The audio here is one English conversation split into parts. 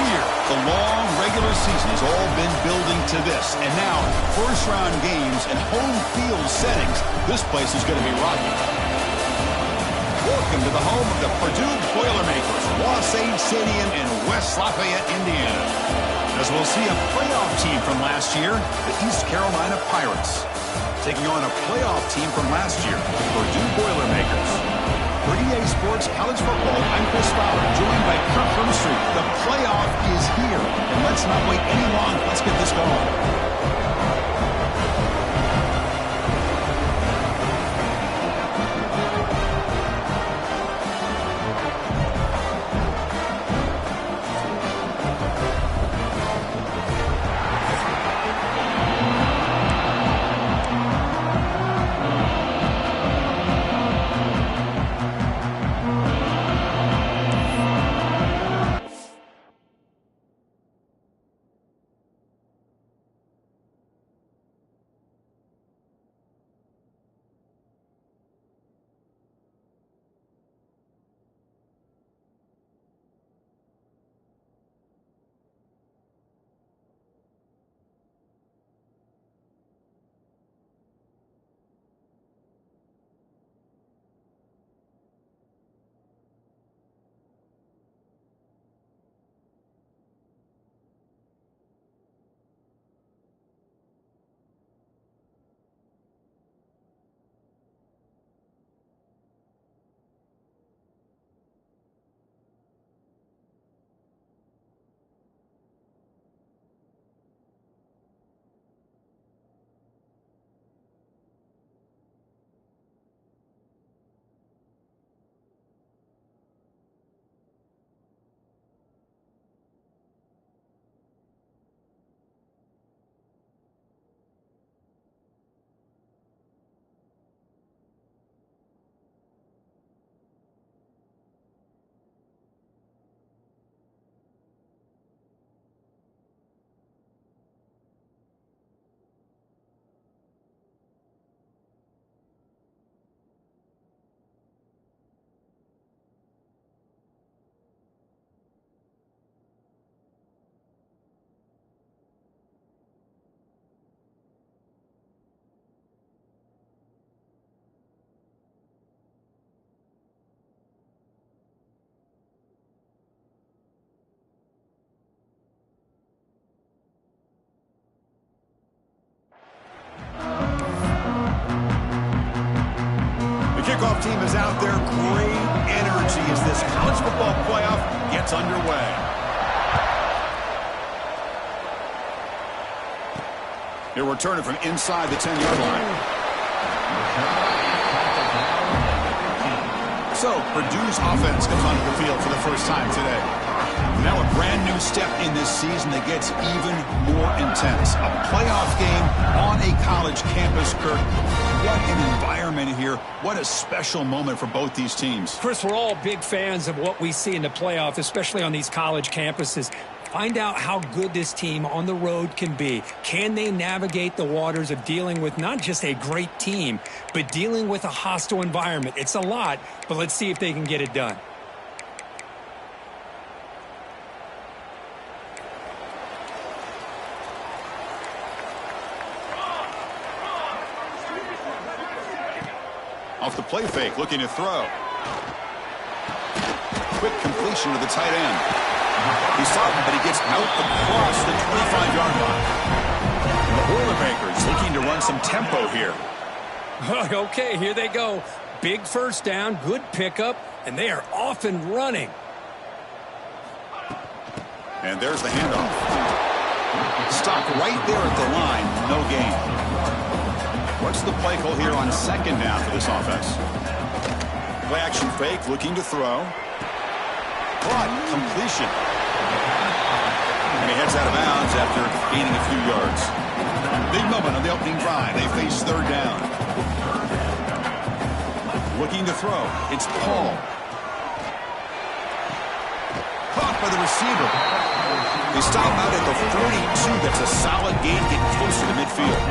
here. The long regular season has all been building to this. And now, first-round games and home field settings. This place is going to be rocky. Welcome to the home of the Purdue Boilermakers, Wasatch Stadium in West Lafayette, Indiana. As we'll see a playoff team from last year, the East Carolina Pirates, taking on a playoff team from last year, the Purdue Boilermakers. For EA Sports College Football, I'm Chris Fowler, joined by Kirk Herbstreit. The playoff is here, and let's not wait any longer. Let's get this going. Kickoff team is out there. Great energy as this college football playoff gets underway. They're returning from inside the 10-yard line. So, Purdue's offense comes onto the field for the first time today. Now a brand new step in this season that gets even more intense. A playoff game on a college campus, Kirk. What an environment here. What a special moment for both these teams. Chris, we're all big fans of what we see in the playoff, especially on these college campuses. Find out how good this team on the road can be. Can they navigate the waters of dealing with not just a great team, but dealing with a hostile environment? It's a lot, but let's see if they can get it done. Off the play fake, looking to throw. Quick completion to the tight end. He's stopped, but he gets out across the 25-yard line. The Boilermakers looking to run some tempo here. Okay, here they go. Big first down, good pickup, and they are off and running. And there's the handoff. Stopped right there at the line, no gain. What's the play call here on second down for this offense? Play action fake, looking to throw. Caught, completion. And he heads out of bounds after gaining a few yards. Big moment on the opening drive. They face third down. Looking to throw. It's Paul. Caught by the receiver. They stop out at the 42. That's a solid gain, get closer to midfield.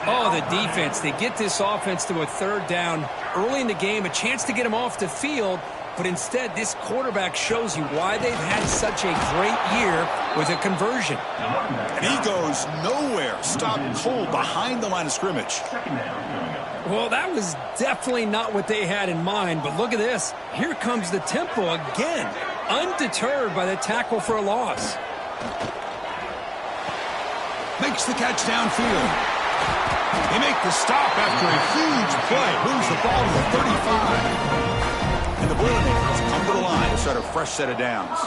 Oh, the defense. They get this offense to a third down early in the game, a chance to get them off the field, but instead this quarterback shows you why they've had such a great year with a conversion. And he goes nowhere. Stopped cold behind the line of scrimmage. Well, that was definitely not what they had in mind, but look at this. Here comes the tempo again, undeterred by the tackle for a loss. Makes the catch downfield. They make the stop after a huge play. Moves the ball to the 35. And the Boilermakers come to the line to start a fresh set of downs.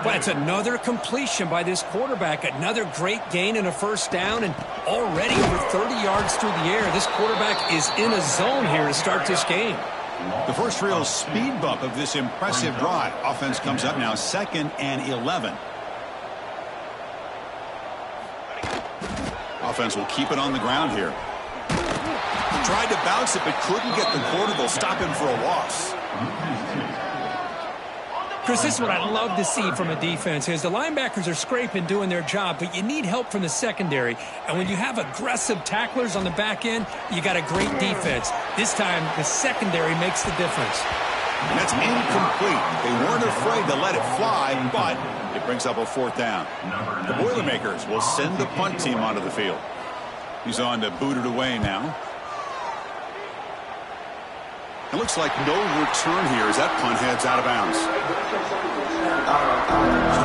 But it's another completion by this quarterback. Another great gain and a first down, and already over 30 yards through the air. This quarterback is in a zone here to start this game. The first real speed bump of this impressive drive. Offense comes up now 2nd and 11. Offense will keep it on the ground here. Tried to bounce it, but couldn't get the quarter. They'll stop him for a loss. Chris, this is what I love to see from a defense is the linebackers are scraping, doing their job, but you need help from the secondary. And when you have aggressive tacklers on the back end, you got a great defense. This time, the secondary makes the difference. And that's incomplete. They weren't afraid to let it fly, but it brings up a 4th down. The Boilermakers will send the punt team onto the field. He's on to boot it away now. It looks like no return here as that punt heads out of bounds. So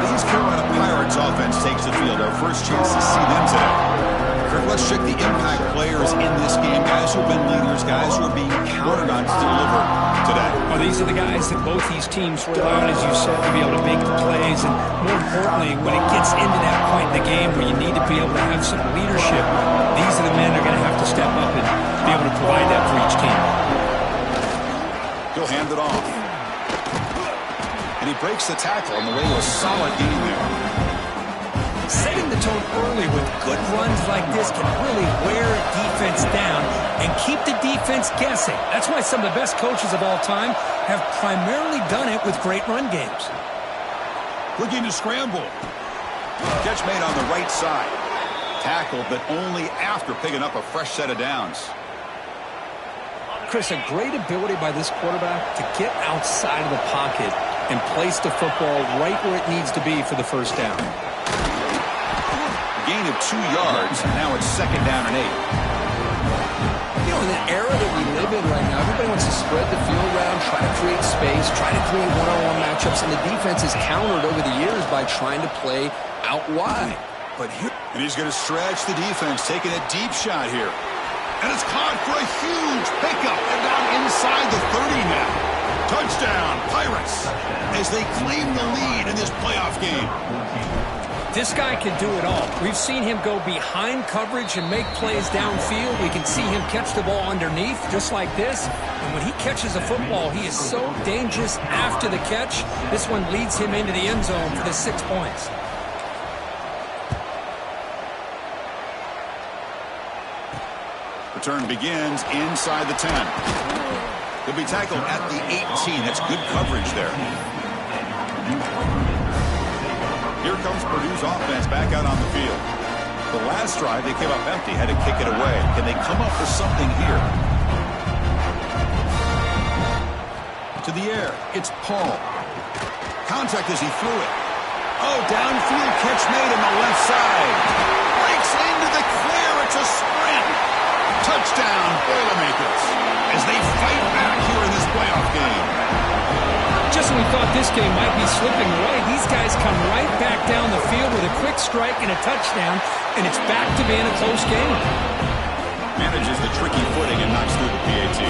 the East Carolina Pirates offense takes the field. Our first chance to see them today. Let's check the impact players in this game. Guys who have been leaders, guys who are being counted on to deliver today. Well, these are the guys that both these teams rely on, as you said, to be able to make the plays. And more importantly, when it gets into that point in the game where you need to be able to have some leadership, these are the men that are going to have to step up and be able to provide that for each team. He'll hand it off. And he breaks the tackle on the way to a solid gain there. Setting the tone early with good runs like this can really wear a defense down and keep the defense guessing. That's why some of the best coaches of all time have primarily done it with great run games. Looking to scramble. Catch made on the right side. Tackled, but only after picking up a fresh set of downs. Chris, a great ability by this quarterback to get outside of the pocket and place the football right where it needs to be for the first down. Gain of 2 yards, and now it's 2nd down and 8. You know, in the era that we live in right now, everybody wants to spread the field around, try to create space, try to create one-on-one matchups, and the defense is countered over the years by trying to play out wide. And he's going to stretch the defense, taking a deep shot here. And it's caught for a huge pickup. And now inside the 30 now. Touchdown, Pirates, as they claim the lead in this playoff game. This guy can do it all. We've seen him go behind coverage and make plays downfield. We can see him catch the ball underneath just like this. And when he catches a football, he is so dangerous after the catch. This one leads him into the end zone for the 6 points. Return begins inside the 10. He'll be tackled at the 18. That's good coverage there. Here comes Purdue's offense back out on the field. The last drive, they came up empty, had to kick it away. Can they come up with something here? To the air, it's Paul. Contact as he threw it. Oh, downfield catch made on the left side. Breaks into the clear, it's a sprint. Touchdown, Boilermakers, as they fight back here in this playoff game. Just when we thought this game might be slipping away, these guys come right back down the field with a quick strike and a touchdown, and it's back to being a close game. Manages the tricky footing and knocks through the PAT.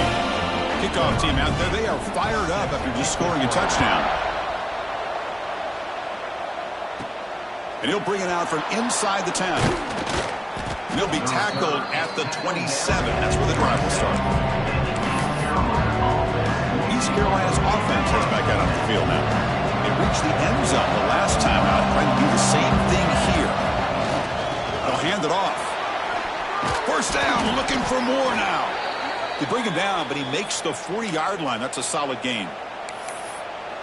Kickoff team out there, they are fired up after just scoring a touchdown. And he'll bring it out from inside the 10. And he'll be tackled at the 27. That's where the drive will start. East Carolina's offense is back out on the field now. They reached the end zone the last time out, trying to do the same thing here. They'll hand it off. First down, looking for more now. They bring him down, but he makes the 40-yard line. That's a solid gain.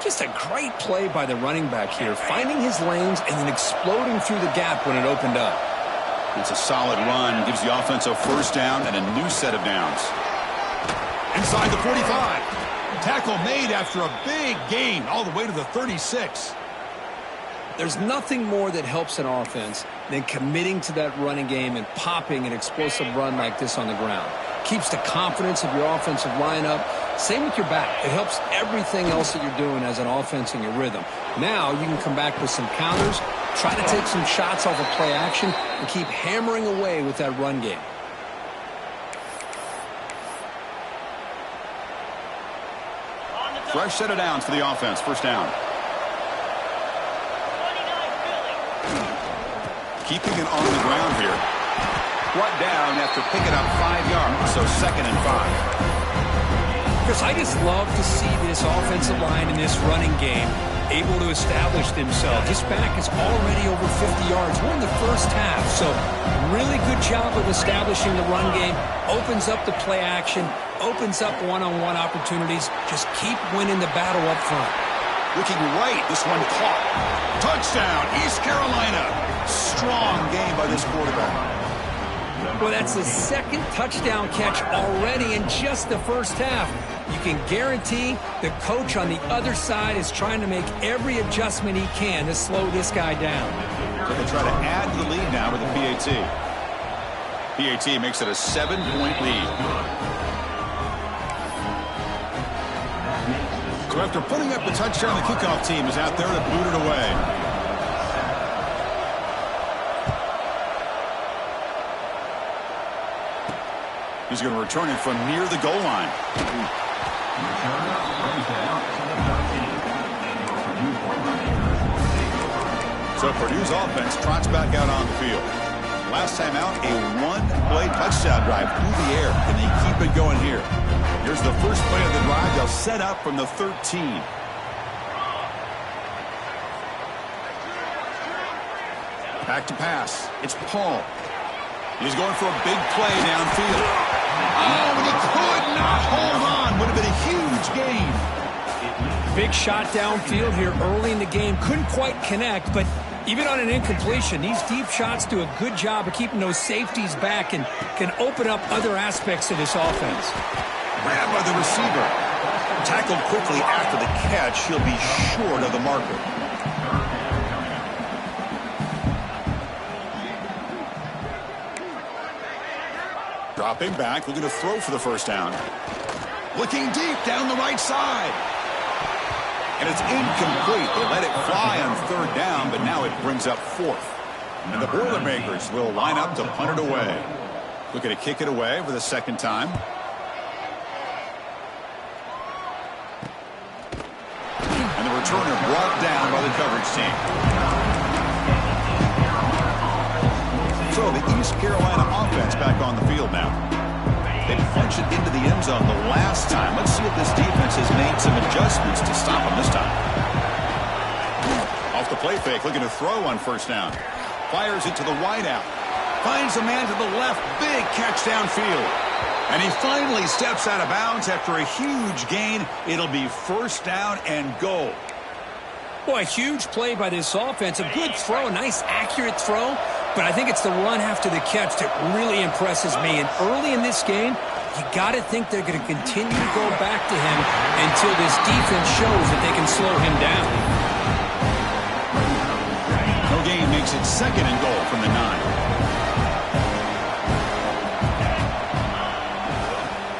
Just a great play by the running back here, finding his lanes and then exploding through the gap when it opened up. It's a solid run, gives the offense a first down and a new set of downs. Inside the 45. Tackle made after a big gain all the way to the 36. There's nothing more that helps an offense than committing to that running game and popping an explosive run like this on the ground. Keeps the confidence of your offensive lineup. Same with your back. It helps everything else that you're doing as an offense in your rhythm. Now you can come back with some counters, try to take some shots off of play action, and keep hammering away with that run game. Fresh set of downs for the offense. First down. Keeping it on the ground here. Brought down after picking up 5 yards, so 2nd and 5. Chris, I just love to see this offensive line in this running game able to establish themselves. This back is already over 50 yards. We're in the first half, so really good job of establishing the run game. Opens up the play action, opens up one-on-one opportunities. Just keep winning the battle up front. Looking right, this one caught. Touchdown, East Carolina. Strong game by this quarterback. Well, that's the second touchdown catch already in just the first half. You can guarantee the coach on the other side is trying to make every adjustment he can to slow this guy down. So they try to add to the lead now with the PAT. PAT makes it a 7-point lead. So after putting up the touchdown, the kickoff team is out there to boot it away. He's going to return it from near the goal line. So Purdue's offense trots back out on the field. Last time out, a one-play touchdown drive through the air. Can they keep it going here? Here's the first play of the drive. They'll set up from the 13. Back to pass. It's Paul. He's going for a big play downfield. Oh, and he could not hold on. Would have been a huge gain. Big shot downfield here early in the game. Couldn't quite connect, but even on an incompletion, these deep shots do a good job of keeping those safeties back and can open up other aspects of this offense. Grabbed by the receiver. Tackled quickly after the catch. He'll be short of the marker. Dropping back, looking to throw for the first down. Looking deep down the right side. And it's incomplete. They let it fly on 3rd down, but now it brings up 4th. And the Boilermakers will line up to punt it away. Looking to kick it away for the 2nd time. And the returner brought down by the coverage team. So the East Carolina offense back on the field now. They punched it into the end zone the last time. Let's see if this defense has made some adjustments to stop them this time. Off the play fake, looking to throw on 1st down. Fires it to the wideout. Finds a man to the left. Big catch downfield. And he finally steps out of bounds after a huge gain. It'll be 1st down and goal. Boy, a huge play by this offense. A good throw, nice accurate throw. But I think it's the run after the catch that really impresses me. And early in this game, you got to think they're going to continue to go back to him until this defense shows that they can slow him down. No gain makes it 2nd and goal from the 9.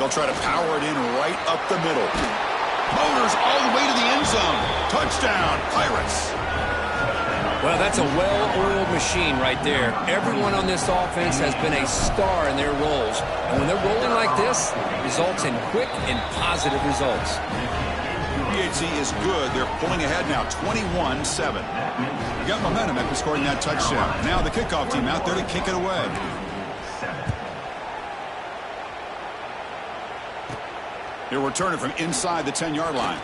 They'll try to power it in right up the middle. Motors all the way to the end zone. Touchdown, Pirates. Well, that's a well-oiled machine right there. Everyone on this offense has been a star in their roles. And when they're rolling like this, it results in quick and positive results. PAT is good. They're pulling ahead now, 21-7. They got momentum after scoring that touchdown. Now the kickoff team out there to kick it away. He'll return it from inside the 10-yard line.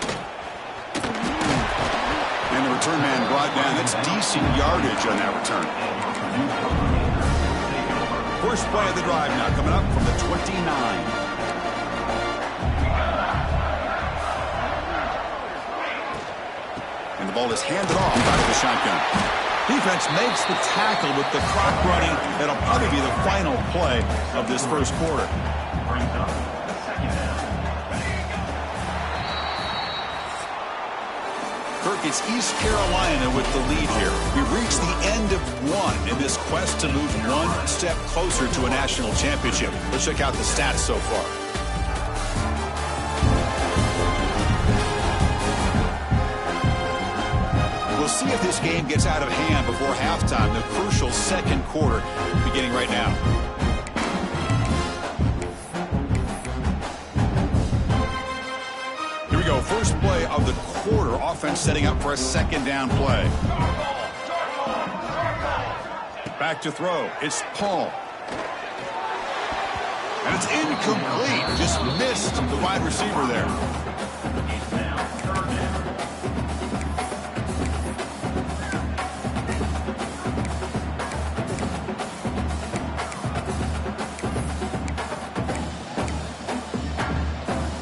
And the return man brought down. That's decent yardage on that return. First play of the drive now coming up from the 29. And the ball is handed off out of the shotgun. Defense makes the tackle with the clock running. That'll probably be the final play of this first quarter. Kirk, it's East Carolina with the lead here. We've reached the end of one in this quest to move one step closer to a national championship. Let's check out the stats so far. We'll see if this game gets out of hand before halftime, the crucial second quarter beginning right now. Here we go, first play of the quarter. Offense setting up for a second down play. Back to throw. It's Paul. And it's incomplete. Just missed the wide receiver there.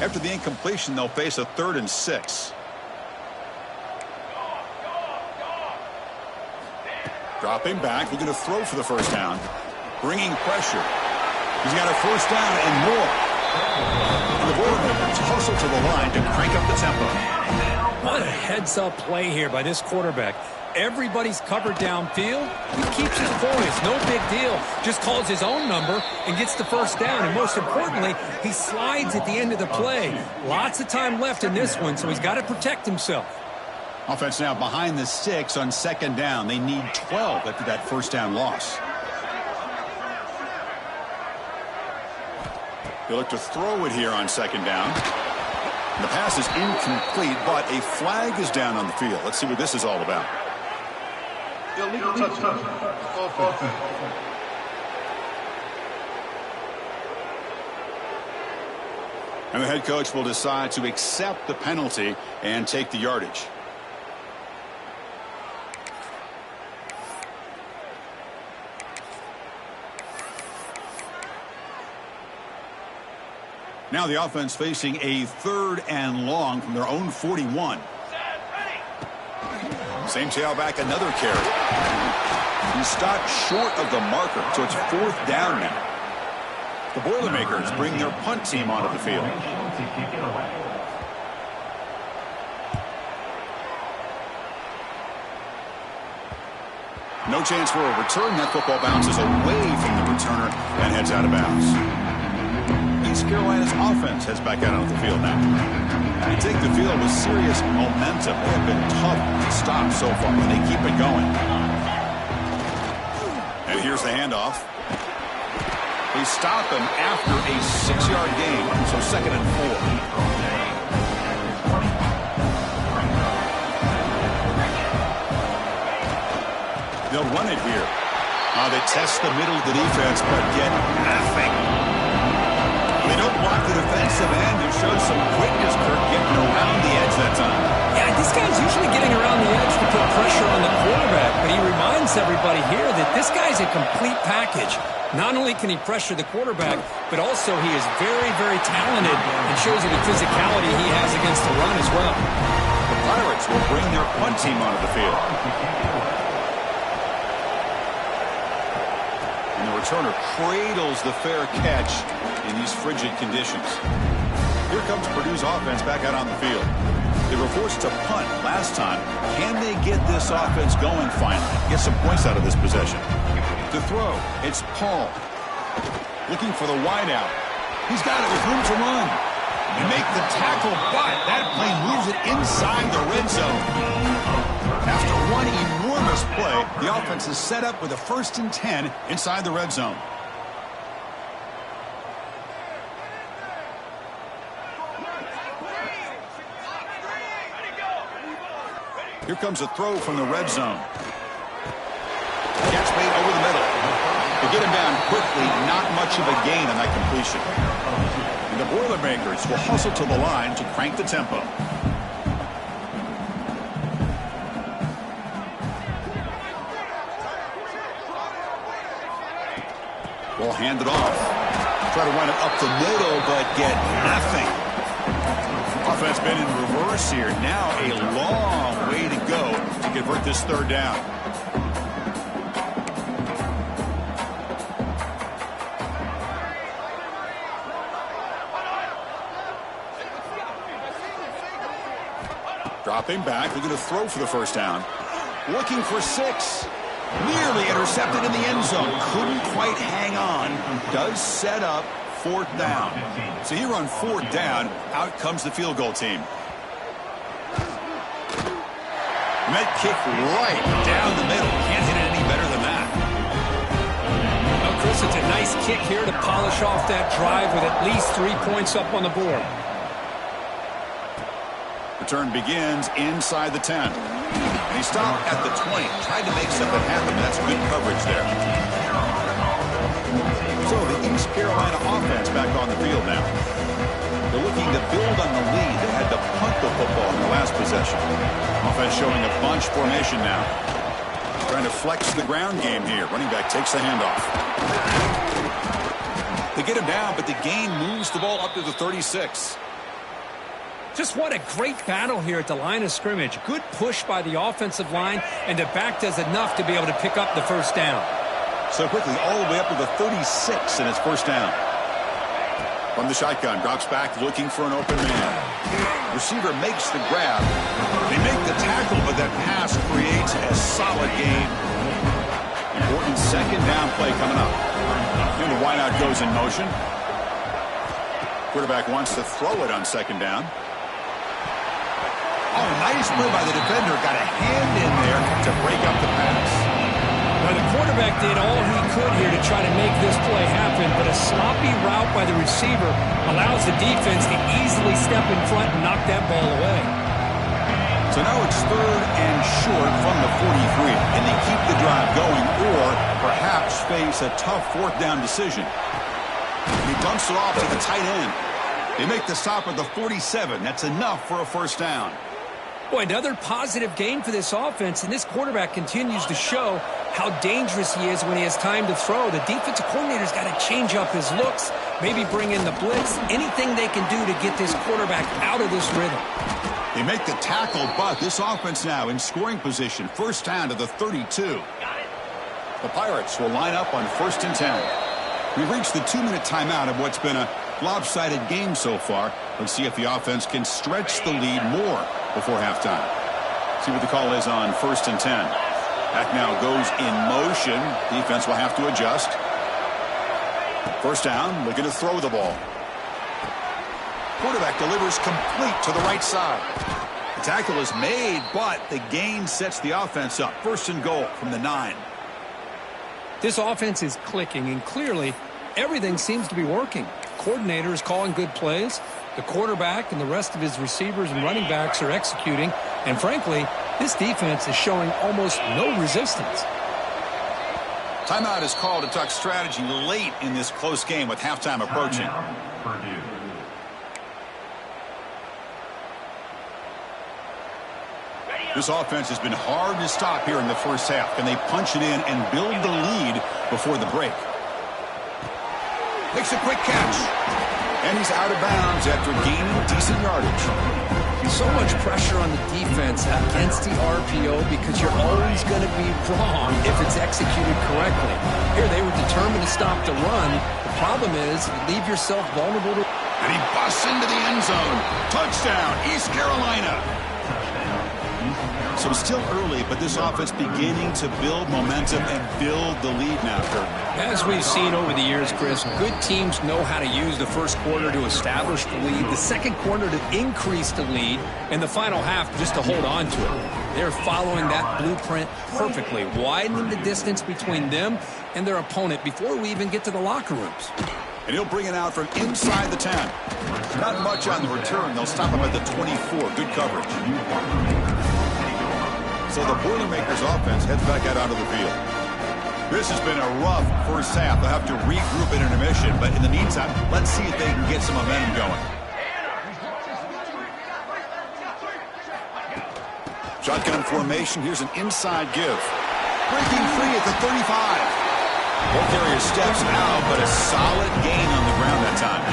After the incompletion, they'll face a 3rd and 6. Dropping back, looking to throw for the first down. Bringing pressure. He's got a first down and more. And the Boilermakers hustle to the line to crank up the tempo. What a heads-up play here by this quarterback. Everybody's covered downfield. He keeps his poise. No big deal. Just calls his own number and gets the first down. And most importantly, he slides at the end of the play. Lots of time left in this one, so he's got to protect himself. Offense now behind the 6 on second down. They need 12 after that first down loss. They look to throw it here on second down. The pass is incomplete, but a flag is down on the field. Let's see what this is all about. And the head coach will decide to accept the penalty and take the yardage. Now the offense facing a 3rd and long from their own 41. Same tailback, another carry. He stopped short of the marker, so it's 4th down now. The Boilermakers bring their punt team onto the field. No chance for a return. That football bounces away from the returner and heads out of bounds. East Carolina's offense heads back out onto the field now. They take the field with serious momentum. They have been tough to stop so far, and they keep it going. And here's the handoff. They stop him after a 6-yard gain, so 2nd and 4. They'll run it here. They test the middle of the defense, but get nothing. They don't block the defensive end. It shows some quickness, Kirk, getting around the edge that time. Yeah, this guy's usually getting around the edge to put pressure on the quarterback, but he reminds everybody here that this guy's a complete package. Not only can he pressure the quarterback, but also he is very, very talented and shows you the physicality he has against the run as well. The Pirates will bring their punt team onto the field. And the returner cradles the fair catch in these frigid conditions. Here comes Purdue's offense back out on the field. They were forced to punt last time. Can they get this offense going finally? Get some points out of this possession. To throw, it's Paul. Looking for the wideout. He's got it with room to run. They make the tackle, but that play moves it inside the red zone. After one enormous play, the offense is set up with a 1st and 10 inside the red zone. Here comes a throw from the red zone. Catch made over the middle. They get him down quickly, not much of a gain on that completion. And the Boilermakers will hustle to the line to crank the tempo. Ball handed off. Try to run it up the middle, but get nothing. Offense been in reverse here. Now a long way to go to convert this 3rd down. Dropping back, looking to throw for the first down. Looking for 6. Nearly intercepted in the end zone. Couldn't quite hang on. Does set up 4th down. So here on 4th down, out comes the field goal team. Met kick right down the middle. Can't hit it any better than that. Well, Chris, it's a nice kick here to polish off that drive with at least 3 points up on the board. Return begins inside the 10. And he stopped at the 20. Tried to make something happen. That's good coverage there. So the East Carolina offense back on the field now. They're looking to build on the lead. They had to punt the football in the last possession. Offense showing a bunch formation now. Trying to flex the ground game here. Running back takes the handoff. They get him down, but the gain moves the ball up to the 36. Just what a great battle here at the line of scrimmage. Good push by the offensive line, and the back does enough to be able to pick up the first down. So quickly, all the way up to the 36, and it's first down. From the shotgun, drops back looking for an open man. Receiver makes the grab. They make the tackle, but that pass creates a solid gain. Important second down play coming up. And the wideout goes in motion. Quarterback wants to throw it on second down. Oh, nice play by the defender. Got a hand in there to break up the pass. Well, the quarterback did all he could here to try to make this play happen, but a sloppy route by the receiver allows the defense to easily step in front and knock that ball away. So now it's 3rd and short from the 43. Can they keep the drive going or perhaps face a tough 4th down decision? He dumps it off to the tight end. They make the stop at the 47. That's enough for a first down. Boy, another positive gain for this offense, and this quarterback continues to show how dangerous he is when he has time to throw. The defensive coordinator's got to change up his looks, maybe bring in the blitz, anything they can do to get this quarterback out of this rhythm. They make the tackle, but this offense now in scoring position. First down to the 32. The Pirates will line up on 1st and 10. We've reached the 2-minute timeout of what's been a lopsided game so far. Let's see if the offense can stretch the lead more before halftime. See what the call is on 1st and 10. Back now goes in motion. Defense will have to adjust. First down, looking to throw the ball. Quarterback delivers complete to the right side. The tackle is made, but the gain sets the offense up. 1st and goal from the 9. This offense is clicking, and clearly everything seems to be working. Coordinator is calling good plays. The quarterback and the rest of his receivers and running backs are executing. And frankly, this defense is showing almost no resistance. Timeout is called to talk strategy late in this close game with halftime approaching. Purdue. This offense has been hard to stop here in the first half. Can they punch it in and build the lead before the break? Makes a quick catch. And he's out of bounds after gaining decent yardage. So much pressure on the defense against the RPO because you're always going to be wrong if it's executed correctly. Here they were determined to stop the run. The problem is you leave yourself vulnerable to... And he busts into the end zone. Touchdown, East Carolina. So still early, but this offense beginning to build momentum and build the lead now, Kurt. As we've seen over the years, Chris, good teams know how to use the first quarter to establish the lead, the second quarter to increase the lead, and the final half just to hold on to it. They're following that blueprint perfectly, widening the distance between them and their opponent before we even get to the locker rooms. And he'll bring it out from inside the 10. Not much on the return. They'll stop him at the 24. Good coverage. So the Boilermakers offense heads back out onto the field. This has been a rough first half. They'll have to regroup in intermission, but in the meantime, let's see if they can get some momentum going. Shotgun formation. Here's an inside give. Breaking free at the 35. Both carriers steps out, but a solid gain on the ground that time.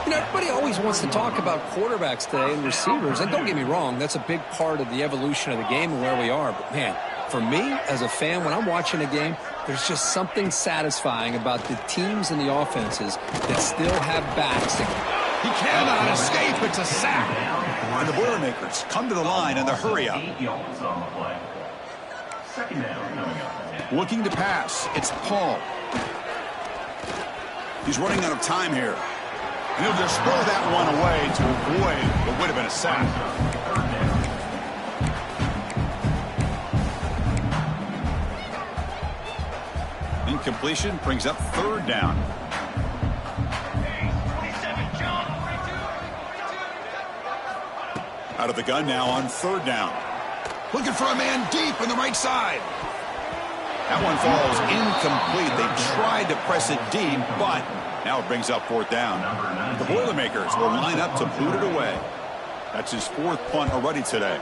You know, everybody always wants to talk about quarterbacks today and receivers, and don't get me wrong, that's a big part of the evolution of the game and where we are. But, man, for me as a fan, when I'm watching a game, there's just something satisfying about the teams and the offenses that still have backs that He cannot escape. It's a sack. And the Boilermakers come to the line in the hurry-up. Looking to pass. It's Paul. He's running out of time here. And he'll just throw that one away to avoid what would have been a sack. Incompletion brings up third down. Out of the gun now on third down. Looking for a man deep on the right side. That one falls incomplete. They tried to press it deep, but now it brings up fourth down. The Boilermakers will line up to boot it away. That's his fourth punt already today.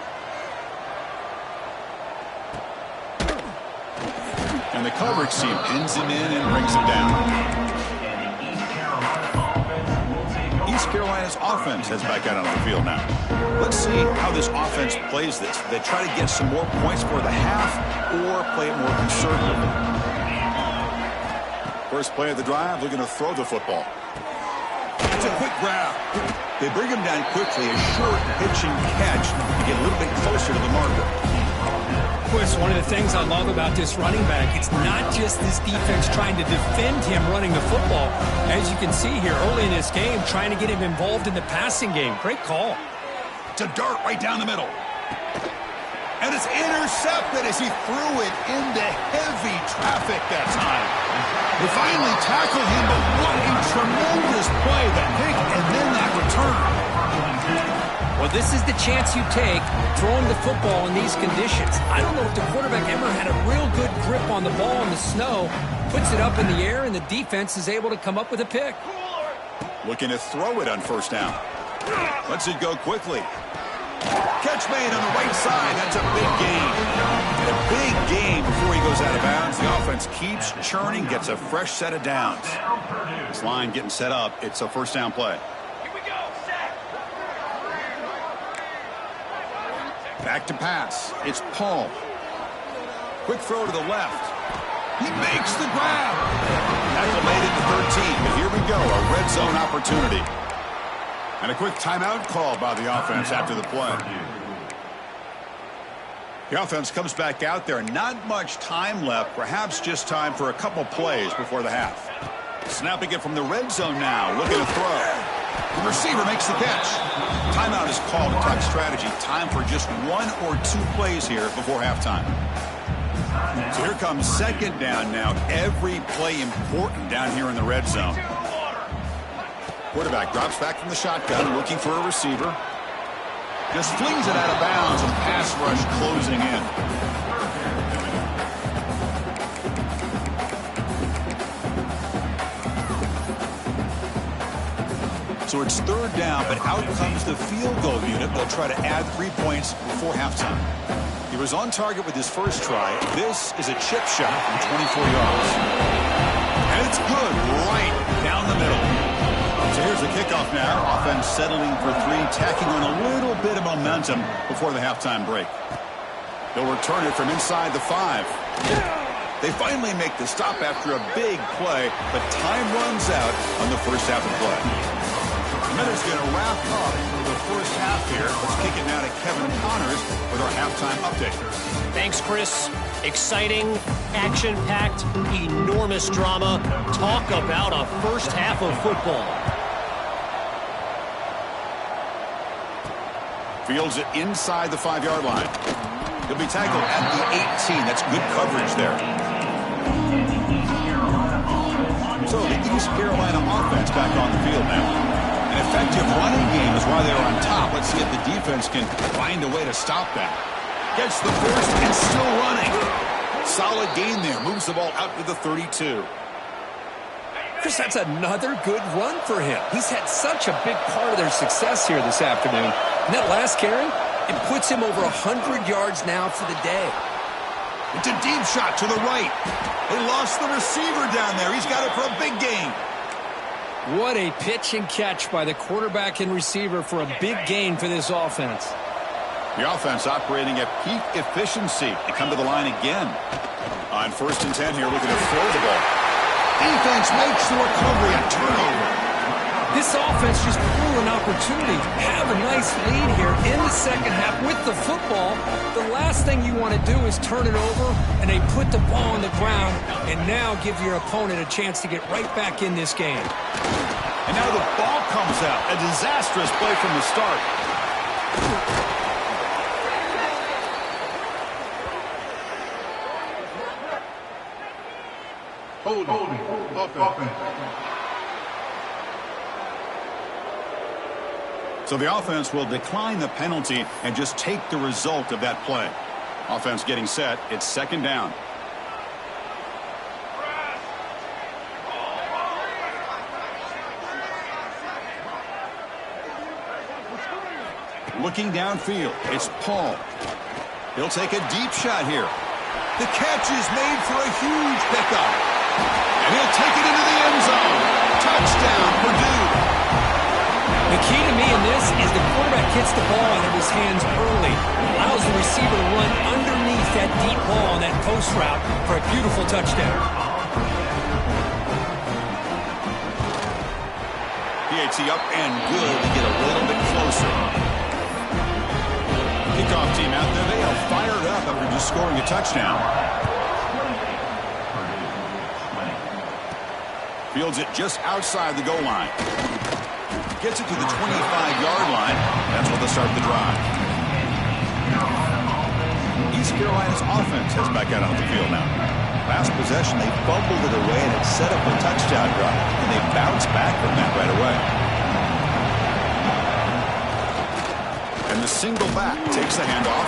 And the coverage team pins him in and brings him down. East Carolina's offense heads back out on the field now. Let's see how this offense plays this. They try to get some more points for the half or play it more conservatively. First play of the drive, looking to throw the football. It's a quick grab. They bring him down quickly, a short pitch and catch to get a little bit closer to the marker. Chris, one of the things I love about this running back, it's not just this defense trying to defend him running the football. As you can see here early in this game, trying to get him involved in the passing game. Great call. It's a dart right down the middle. And it's intercepted as he threw it into heavy traffic that time. They finally tackled him, but what a tremendous play. The pick and then that return. Well, this is the chance you take throwing the football in these conditions. I don't know if the quarterback ever had a real good grip on the ball in the snow, puts it up in the air, and the defense is able to come up with a pick. Looking to throw it on first down. Lets it go quickly. Catch made on the right side. That's a big gain. And a big gain before he goes out of bounds. The offense keeps churning, gets a fresh set of downs. This line getting set up. It's a first down play. Back to pass. It's Paul. Quick throw to the left. He makes the grab. Tackle made it to 13. But here we go, a red zone opportunity. And a quick timeout call by the offense after the play. The offense comes back out there. Not much time left. Perhaps just time for a couple plays before the half. Snapping it from the red zone now. Looking to throw. The receiver makes the catch. Timeout is called to talk strategy. Time for just one or two plays here before halftime. So here comes second down now. Every play important down here in the red zone. Quarterback drops back from the shotgun, looking for a receiver. Just flings it out of bounds and pass rush closing in. So it's third down, but out comes the field goal unit. They'll try to add 3 points before halftime. He was on target with his first try. This is a chip shot from 24 yards. And it's good right down the middle. So here's the kickoff now. Offense settling for three, tacking on a little bit of momentum before the halftime break. They'll return it from inside the 5. They finally make the stop after a big play, but time runs out on the first half of play. Minutes going to wrap up the first half here. Let's kick it now to Kevin Connors with our halftime update. Thanks, Chris. Exciting, action-packed, enormous drama. Talk about a first half of football. Fields it inside the 5-yard line. He'll be tackled at the 18. That's good coverage there. So the East Carolina offense back on the field now. An effective running game is why they're on top. Let's see if the defense can find a way to stop that. Gets the first and still running. Solid gain there. Moves the ball out to the 32. Chris, that's another good run for him. He's had such a big part of their success here this afternoon. And that last carry, it puts him over 100 yards now for the day. It's a deep shot to the right. They lost the receiver down there. He's got it for a big gain. What a pitch and catch by the quarterback and receiver for a big gain for this offense. The offense operating at peak efficiency. They come to the line again. On 1st and 10 here, looking to throw the ball. Defense makes the recovery, a turnover. This offense offense just blew an opportunity. Have a nice lead here in the second half with the football. The last thing you want to do is turn it over, and they put the ball on the ground, and now give your opponent a chance to get right back in this game. And now the ball comes out. A disastrous play from the start. Holding. Offense. So the offense will decline the penalty and just take the result of that play. Offense getting set. It's second down. Looking downfield, it's Paul. He'll take a deep shot here. The catch is made for a huge pickup. And he'll take it into the end zone. Touchdown, Purdue. The key to me in this is the quarterback gets the ball out of his hands early. Allows the receiver to run underneath that deep ball on that post route for a beautiful touchdown. PAT up and good to get a little bit closer. Kickoff team out there. They are fired up after just scoring a touchdown. Fields it just outside the goal line. Gets it to the 25-yard line. That's where they'll start the drive. East Carolina's offense has back out on the field now. Last possession, they fumbled it away, and it set up a touchdown drive. And they bounced back from that right away. And the single back takes the handoff.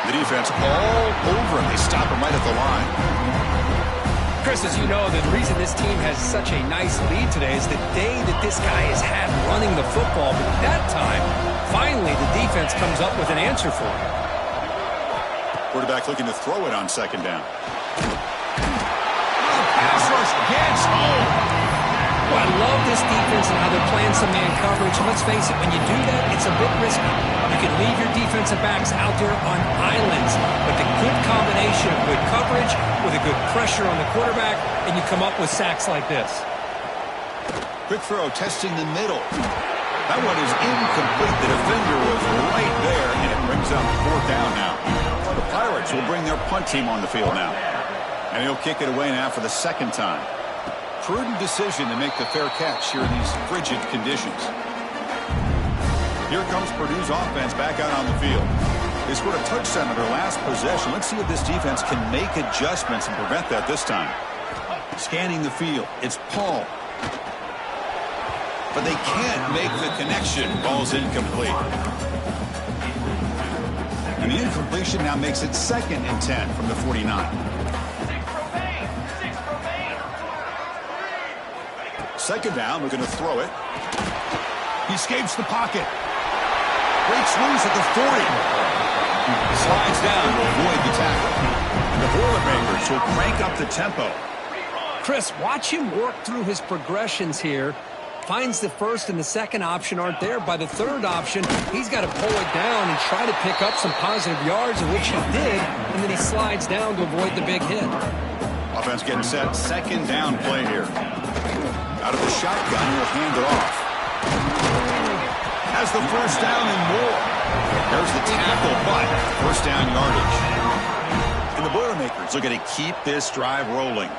The defense all over him. They stop him right at the line. Chris, as you know, the reason this team has such a nice lead today is the day that this guy has had running the football. But that time, finally, the defense comes up with an answer for him. Quarterback looking to throw it on second down. Pass rush gets home. Well, I love this defense and how they're playing some man coverage. Let's face it, when you do that, it's a bit risky. You can leave your defensive backs out there on islands, but the good combination of good coverage with a good pressure on the quarterback, and you come up with sacks like this. Quick throw, testing the middle. That one is incomplete. The defender was right there, and it brings up fourth down now. The Pirates will bring their punt team on the field now. And he'll kick it away now for the second time. Prudent decision to make the fair catch here in these frigid conditions. Here comes Purdue's offense back out on the field. They scored a touchdown on their last possession. Let's see if this defense can make adjustments and prevent that this time. Scanning the field, it's Paul. But they can't make the connection. Ball's incomplete. And the incompletion now makes it 2nd and 10 from the 49. Second down, we're going to throw it. He escapes the pocket. Breaks loose at the 40. Slides down to avoid the tackle. And the Boilermakers will crank up the tempo. Chris, watch him work through his progressions here. Finds the first and the second option aren't there. By the third option, he's got to pull it down and try to pick up some positive yards, which he did, and then he slides down to avoid the big hit. Offense getting set. Second down play here. Out of the shotgun, he'll hand it off. Has the first down and more. There's the tackle, but first down yardage. And the Boilermakers are going to keep this drive rolling.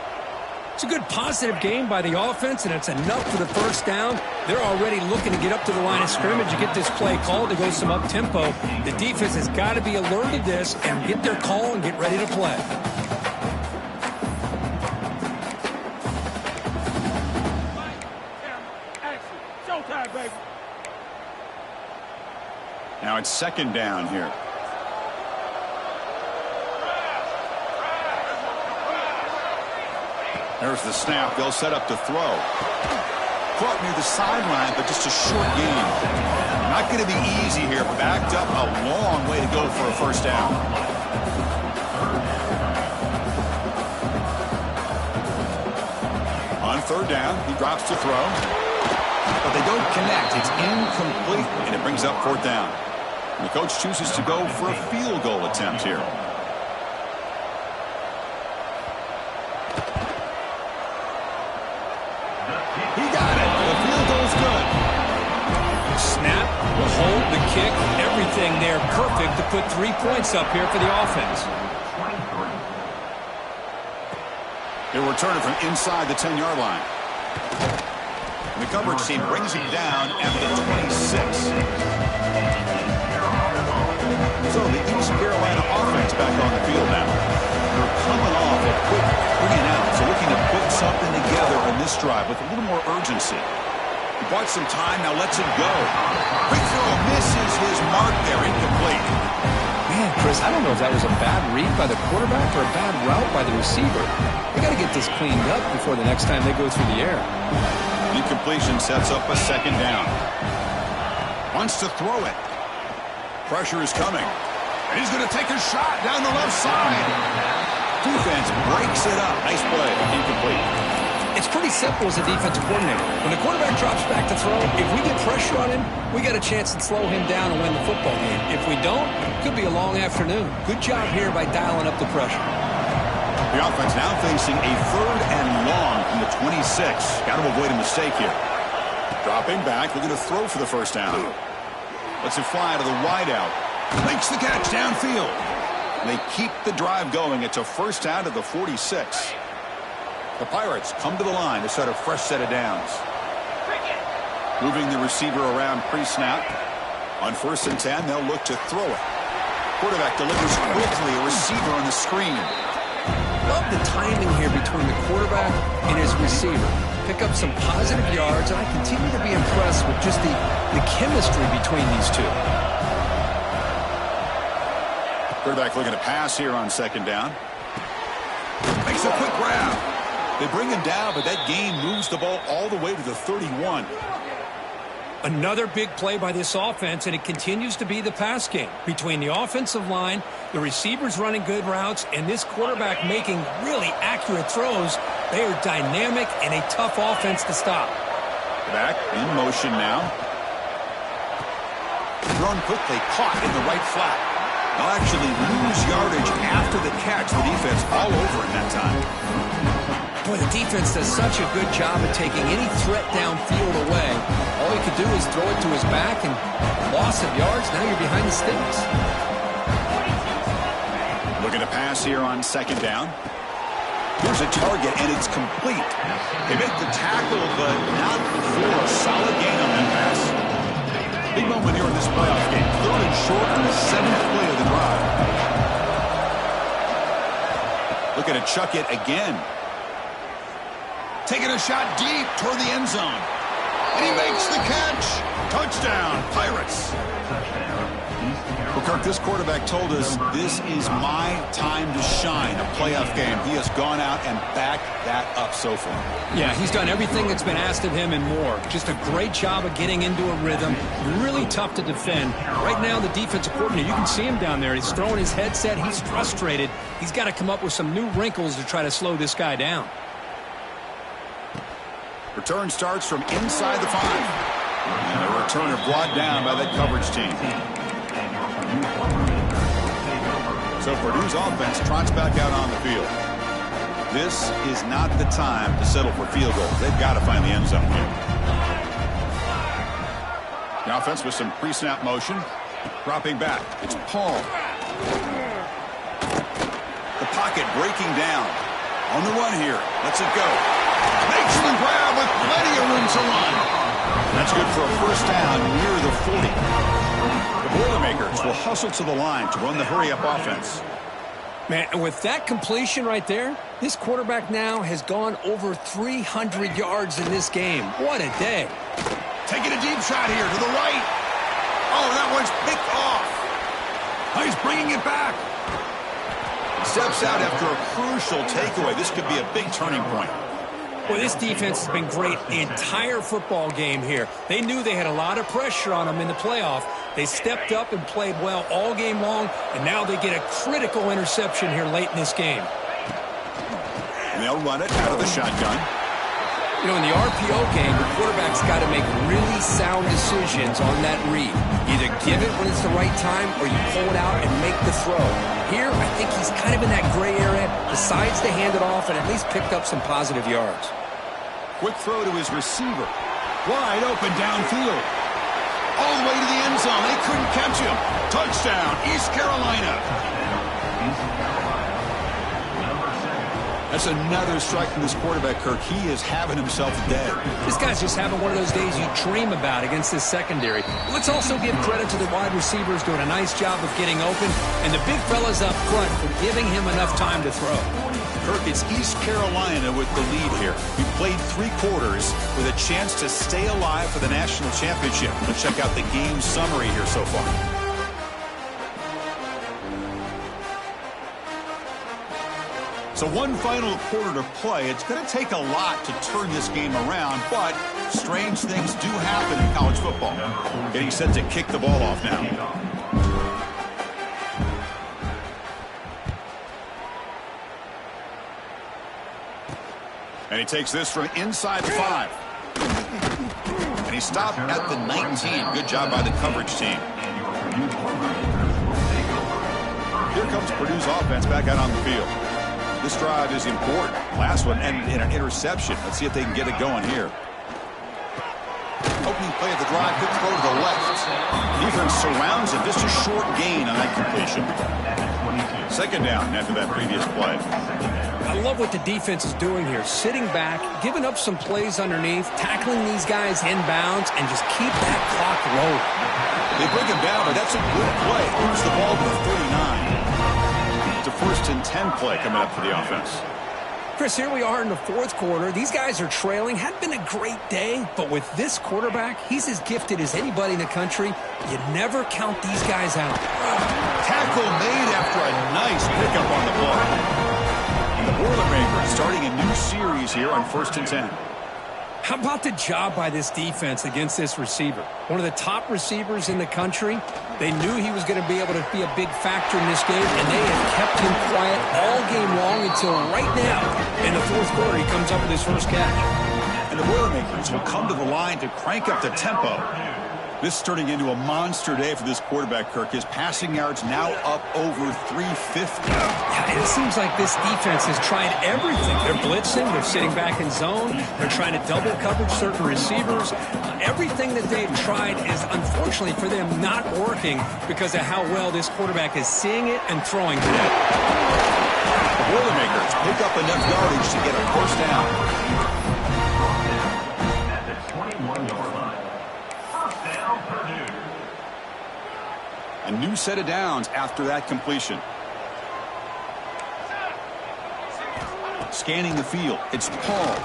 It's a good positive game by the offense, and it's enough for the first down. They're already looking to get up to the line of scrimmage to get this play called to go some up-tempo. The defense has got to be alert to this and get their call and get ready to play. Now it's second down here. There's the snap. They'll set up to throw. Caught near the sideline, but just a short gain. Not going to be easy here. Backed up a long way to go for a first down. On third down, he drops to throw. But they don't connect. It's incomplete, and it brings up fourth down. And the coach chooses to go for a field goal attempt here. He got it. The field goal's good. Snap, the hold, the kick, everything there perfect to put 3 points up here for the offense. He'll return it from inside the 10-yard line. The coverage team brings him down at the 26. So the East Carolina offense back on the field now. They're coming off a quick 3-and-out, so looking to put something together on this drive with a little more urgency. He bought some time, now lets it go. Quick throw, misses his mark there, incomplete. Man, Chris, I don't know if that was a bad read by the quarterback or a bad route by the receiver. They got to get this cleaned up before the next time they go through the air. Incompletion sets up a 2nd down. Wants to throw it. Pressure is coming. And he's going to take a shot down the left side. Defense breaks it up. Nice play. Incomplete. It's pretty simple as a defensive coordinator. When the quarterback drops back to throw, if we get pressure on him, we got a chance to slow him down and win the football game. If we don't, it could be a long afternoon. Good job here by dialing up the pressure. The offense now facing a 3rd and long from the 26. Got to avoid a mistake here. Dropping back, looking to throw for the 1st down. Lets it fly to the wideout. Makes the catch downfield. They keep the drive going. It's a 1st down to the 46. The Pirates come to the line to set a fresh set of downs. Moving the receiver around pre-snap. On 1st and 10, they'll look to throw it. Quarterback delivers quickly, a receiver on the screen. Love the timing here between the quarterback and his receiver. Pick up some positive yards, and I continue to be impressed with just the chemistry between these two. Quarterback looking to pass here on 2nd down. Makes a quick grab. They bring him down, but that gain moves the ball all the way to the 31. Another big play by this offense, and it continues to be the pass game. Between the offensive line, the receivers running good routes, and this quarterback making really accurate throws, they are dynamic and a tough offense to stop. Back in motion now. Thrown quickly, caught in the right flat. They'll actually lose yardage after the catch. The defense all over in that time. Boy, the defense does such a good job of taking any threat downfield away. All he could do is throw it to his back, and loss of yards, now you're behind the sticks. Looking to pass here on 2nd down. Here's a target, and it's complete. They make the tackle, but not for a solid gain on that pass. Big moment here in this playoff game. 3rd and short on the 7th play of the drive. Looking to chuck it again. Taking a shot deep toward the end zone. And he makes the catch. Touchdown, Pirates. Well, Kirk, this quarterback told us this is my time to shine, a playoff game. He has gone out and backed that up so far. Yeah, he's done everything that's been asked of him and more. Just a great job of getting into a rhythm. Really tough to defend. Right now, the defensive coordinator, you can see him down there. He's throwing his headset. He's frustrated. He's got to come up with some new wrinkles to try to slow this guy down. Return starts from inside the 5. And a returner brought down by that coverage team. So Purdue's offense trots back out on the field. This is not the time to settle for field goals. They've got to find the end zone here. The offense with some pre-snap motion. Dropping back. It's Paul. The pocket breaking down. On the run here. Lets it go. Makes the grab with plenty of room to run. That's good for a 1st down near the 40. The Boilermakers will hustle to the line to run the hurry-up offense. Man, and with that completion right there, this quarterback now has gone over 300 yards in this game. What a day. Taking a deep shot here to the right. Oh, that one's picked off. Oh, he's bringing it back. Steps out after a crucial takeaway. This could be a big turning point. Boy, this defense has been great the entire football game here. They knew they had a lot of pressure on them in the playoff. They stepped up and played well all game long, and now they get a critical interception here late in this game. And they'll run it out of the shotgun. You know, in the RPO game, the quarterback's got to make really sound decisions on that read. Either give it when it's the right time, or you pull it out and make the throw. Here, I think he's kind of in that gray area, decides to hand it off, and at least picked up some positive yards. Quick throw to his receiver. Wide open downfield. all the way to the end zone. They couldn't catch him. Touchdown, East Carolina. That's another strike from this quarterback, Kirk. He is having himself a day. This guy's just having one of those days you dream about against this secondary. Let's also give credit to the wide receivers doing a nice job of getting open, and the big fellas up front for giving him enough time to throw. Kirk, it's East Carolina with the lead here. We played 3 quarters with a chance to stay alive for the national championship. Let's check out the game summary here so far. So one final quarter to play. It's going to take a lot to turn this game around, but strange things do happen in college football. Getting set to kick the ball off now. And he takes this from inside the 5. And he stopped at the 19. Good job by the coverage team. Here comes Purdue's offense back out on the field. This drive is important. Last one ended in an interception. Let's see if they can get it going here. Opening play of the drive, good throw to the left. Defense surrounds him. Just a short gain on that completion. Second down after that previous play. I love what the defense is doing here. Sitting back, giving up some plays underneath, tackling these guys inbounds, and just keep that clock low. They bring him down, but that's a good play. Moves the ball to the 39. It's a 1st and 10 play coming up for the offense. Chris, here we are in the 4th quarter. These guys are trailing. Had been a great day, but with this quarterback, he's as gifted as anybody in the country. You never count these guys out. Tackle made after a nice pickup on the play. And the Boilermakers starting a new series here on 1st and 10. How about the job by this defense against this receiver? One of the top receivers in the country. They knew he was going to be able to be a big factor in this game, and they have kept him quiet all game long until right now. In the 4th quarter, he comes up with his first catch. And the Boilermakers will come to the line to crank up the tempo. This is turning into a monster day for this quarterback, Kirk. His passing yards now up over 350. Yeah, it seems like this defense has tried everything. They're blitzing. They're sitting back in zone. They're trying to double coverage certain receivers. Everything that they've tried is, unfortunately for them, not working because of how well this quarterback is seeing it and throwing today. The Boilermakers pick up enough yardage to get a first down. At the 21-yard line. A new set of downs after that completion. Scanning the field. It's Paul.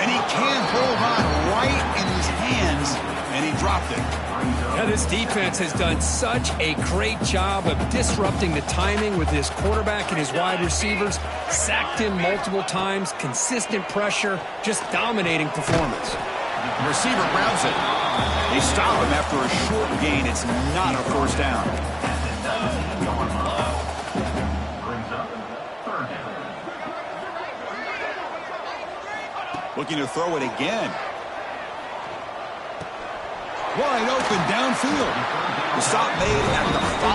And he can't hold on right in his hands, and he dropped it. Now, this defense has done such a great job of disrupting the timing with this quarterback and his wide receivers. Sacked him multiple times, consistent pressure, just dominating performance. The receiver grabs it. They stop him after a short gain. It's not a first down. Looking to throw it again. Wide open downfield. The stop made at the 5.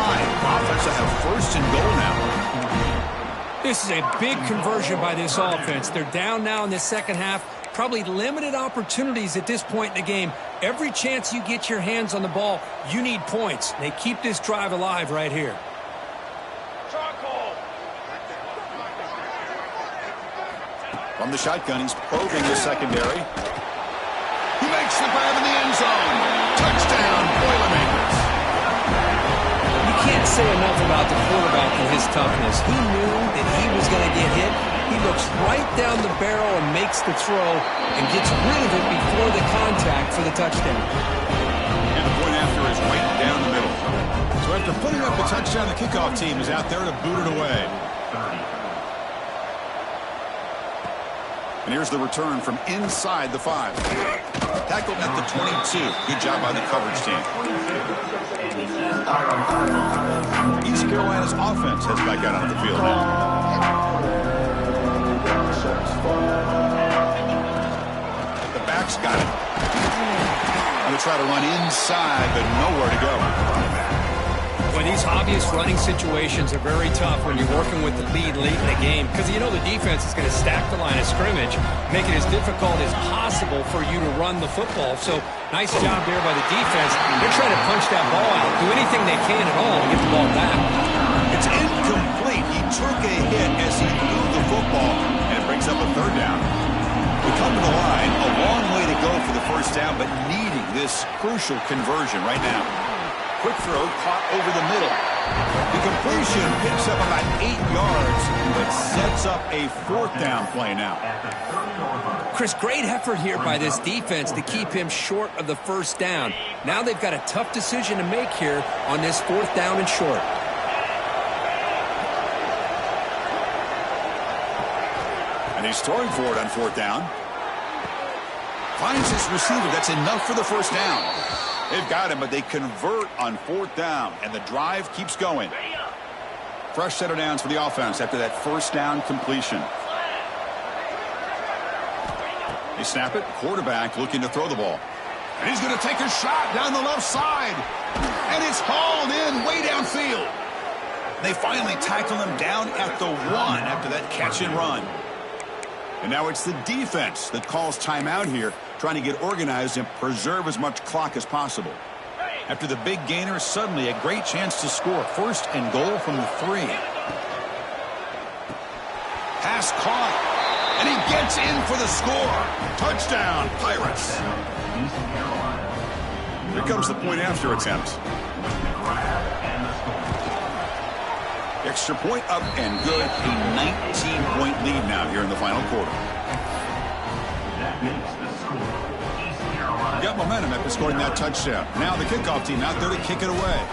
Offense will have 1st and goal now. This is a big conversion by this offense. They're down now in the second half. Probably limited opportunities at this point in the game. Every chance you get your hands on the ball, you need points. They keep this drive alive right here. From the shotgun, he's probing the secondary. He makes the grab in the end zone. Touchdown, Boilermakers. You can't say enough about the quarterback and his toughness. He knew that he was going to get hit. He looks right down the barrel and makes the throw and gets rid of it before the contact for the touchdown. And the point after is right down the middle. So after putting up a touchdown, the kickoff team is out there to boot it away. And here's the return from inside the 5. Tackled at the 22. Good job by the coverage team. East Carolina's offense heads back out on the field now. The back's got it. Going to try to run inside, but nowhere to go. When Boy, these obvious running situations are very tough when you're working with the lead late in the game because you know the defense is going to stack the line of scrimmage, make it as difficult as possible for you to run the football. So nice job there by the defense. They're trying to punch that ball out, do anything they can at all to get the ball back. It's incomplete. He took a hit as he threw the football, and it brings up a third down. We come to the line, a long way to go for the first down, but needing this crucial conversion right now. Quick throw caught over the middle. The completion picks up about 8 yards, but sets up a fourth down play now. Chris, great effort here by this defense to keep him short of the first down. Now they've got a tough decision to make here on this fourth down and short. And he's throwing for it on fourth down. Finds his receiver. That's enough for the first down. They've got him, but they convert on fourth down, and the drive keeps going. Fresh set of downs for the offense after that first down completion. They snap it. Quarterback looking to throw the ball. And he's going to take a shot down the left side. And it's hauled in way downfield. They finally tackle him down at the 1 after that catch and run. And now it's the defense that calls timeout here, trying to get organized and preserve as much clock as possible. After the big gainer, suddenly a great chance to score. First and goal from the 3. Pass caught. And he gets in for the score. Touchdown, Pirates. Here comes the point after attempt. Extra point up and good. A 19-point lead now here in the final quarter. Got momentum after scoring that touchdown. Now the kickoff team out there to kick it away.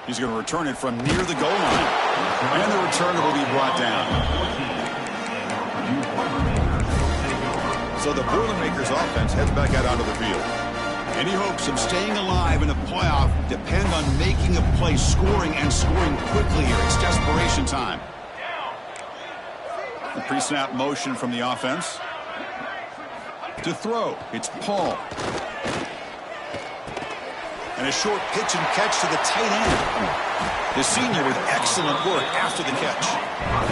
He's going to return it from near the goal line. And the returner will be brought down. So the Boilermakers offense heads back out onto the field. Any hopes of staying alive in a playoff depend on making a play, scoring, and scoring quickly here. It's desperation time. The pre-snap motion from the offense. To throw, it's Paul. And a short pitch and catch to the tight end. The senior with excellent work after the catch.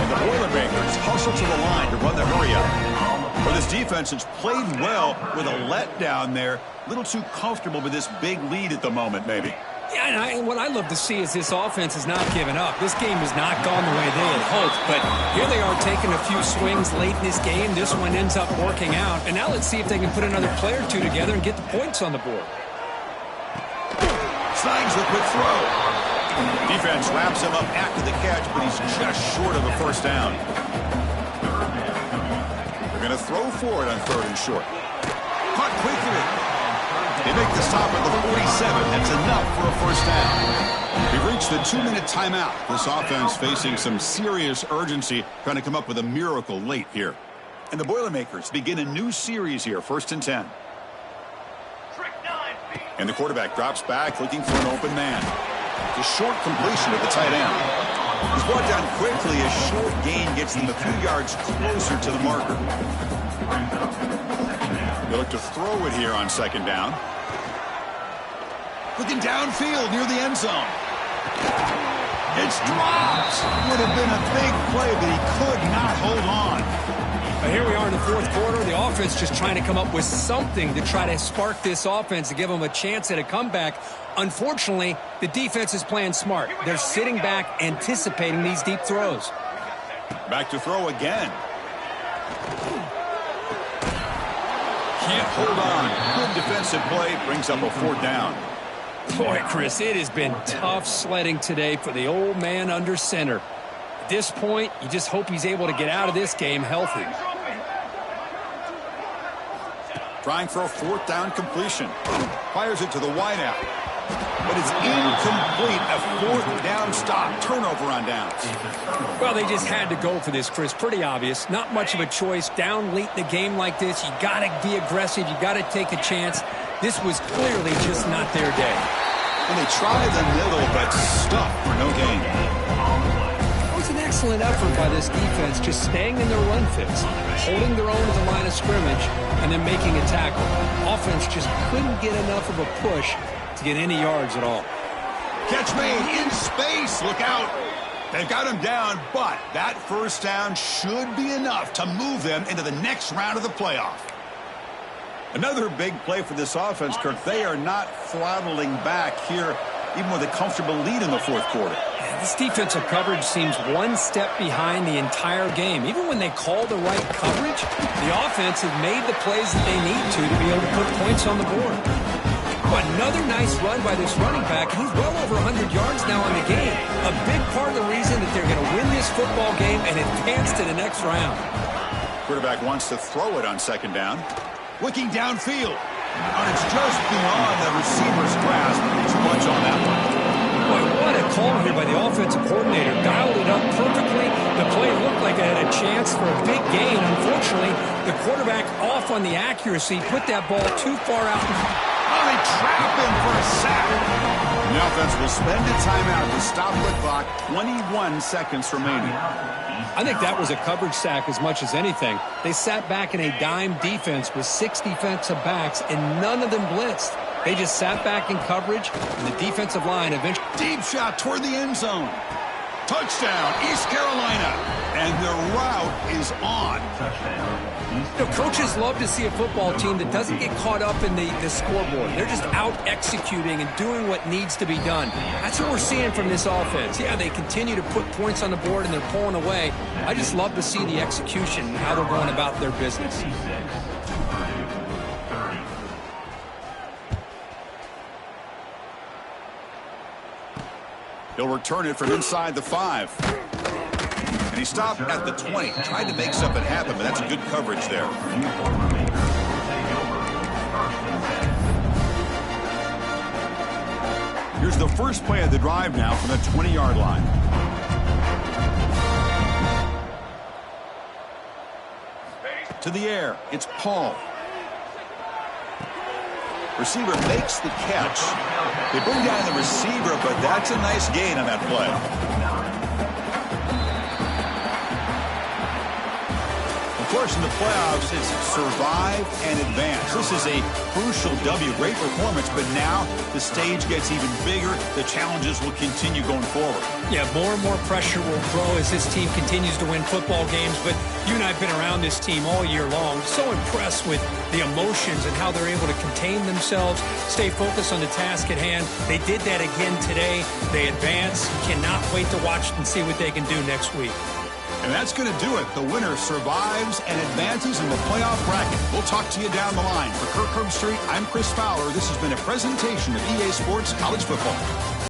And the Boilermakers hustle to the line to run the hurry-up. Well, this defense has played well with a letdown there. A little too comfortable with this big lead at the moment, maybe. Yeah, and what I love to see is this offense has not given up. This game has not gone the way they had hoped, but here they are taking a few swings late in this game. This one ends up working out, and now let's see if they can put another play or two together and get the points on the board. Snags the quick throw. Defense wraps him up after the catch, but he's just short of a first down. They're going to throw for it on third and short. Caught quickly. They make the stop at the 47. That's enough for a first down. We've reached the 2-minute timeout. This offense facing some serious urgency, trying to come up with a miracle late here. And the Boilermakers begin a new series here, 1st and 10. And the quarterback drops back, looking for an open man. It's a short completion to the tight end. He's brought down quickly. A short gain gets them a few yards closer to the marker. They look to throw it here on 2nd down. Looking downfield near the end zone. It's dropped. Would have been a big play, but he could not hold on. Here we are in the 4th quarter. The offense just trying to come up with something to try to spark this offense to give them a chance at a comeback. Unfortunately, the defense is playing smart. They're sitting back, anticipating these deep throws. Back to throw again. Can't hold on. Good defensive play. Brings up a 4th down. Boy, Chris, it has been tough sledding today for the old man under center. At this point, you just hope he's able to get out of this game healthy. Trying for a 4th down completion. Fires it to the wideout. But it's incomplete. A 4th down stop. Turnover on downs. Well, they just had to go for this, Chris. Pretty obvious. Not much of a choice. Down late in the game like this, you got to be aggressive. You got to take a chance. This was clearly just not their day. And they tried the middle, but stuck for no gain. What was the next excellent effort by this defense, just staying in their run fits, holding their own at the line of scrimmage, and then making a tackle. Offense just couldn't get enough of a push to get any yards at all. Catch made in space. Look out. They've got him down, but that first down should be enough to move them into the next round of the playoff. Another big play for this offense, Kirk. They are not throttling back here, even with a comfortable lead in the fourth quarter. Yeah, this defensive coverage seems one step behind the entire game. Even when they call the right coverage, the offense has made the plays that they need to be able to put points on the board. Another nice run by this running back. He's well over 100 yards now in the game. A big part of the reason that they're going to win this football game and advance to the next round. Quarterback wants to throw it on second down. Looking downfield. And it's just beyond the receiver's grasp. Too much on that one. Boy, what a call here by the offensive coordinator. Dialed it up perfectly. The play looked like it had a chance for a big gain. Unfortunately, the quarterback off on the accuracy, put that ball too far out. Oh, they trap him for a sack. The offense will spend a timeout to stop the clock. 21 seconds remaining. I think that was a coverage sack as much as anything. They sat back in a dime defense with 6 defensive backs, and none of them blitzed. They just sat back in coverage, and the defensive line eventually... Deep shot toward the end zone. Touchdown, East Carolina. And the route is on. You know, coaches love to see a football team that doesn't get caught up in the scoreboard. They're just out executing and doing what needs to be done. That's what we're seeing from this offense. Yeah, they continue to put points on the board and they're pulling away. I just love to see the execution and how they're going about their business. He'll return it from inside the 5. And he stopped at the 20. Tried to make something happen, but that's good coverage there. Here's the first play of the drive now from the 20-yard line. To the air, it's Paul. Receiver makes the catch. They bring down the receiver, but that's a nice gain on that play. Of course, in the playoffs, it's survive and advance. This is a crucial W. Great performance, but now the stage gets even bigger. The challenges will continue going forward. Yeah, more and more pressure will grow as this team continues to win football games. But you and I have been around this team all year long. So impressed with the emotions and how they're able to contain themselves, stay focused on the task at hand. They did that again today. They advance. Cannot wait to watch and see what they can do next week. And that's going to do it. The winner survives and advances in the playoff bracket. We'll talk to you down the line. For Kirk Herbstreit, I'm Chris Fowler. This has been a presentation of EA Sports College Football.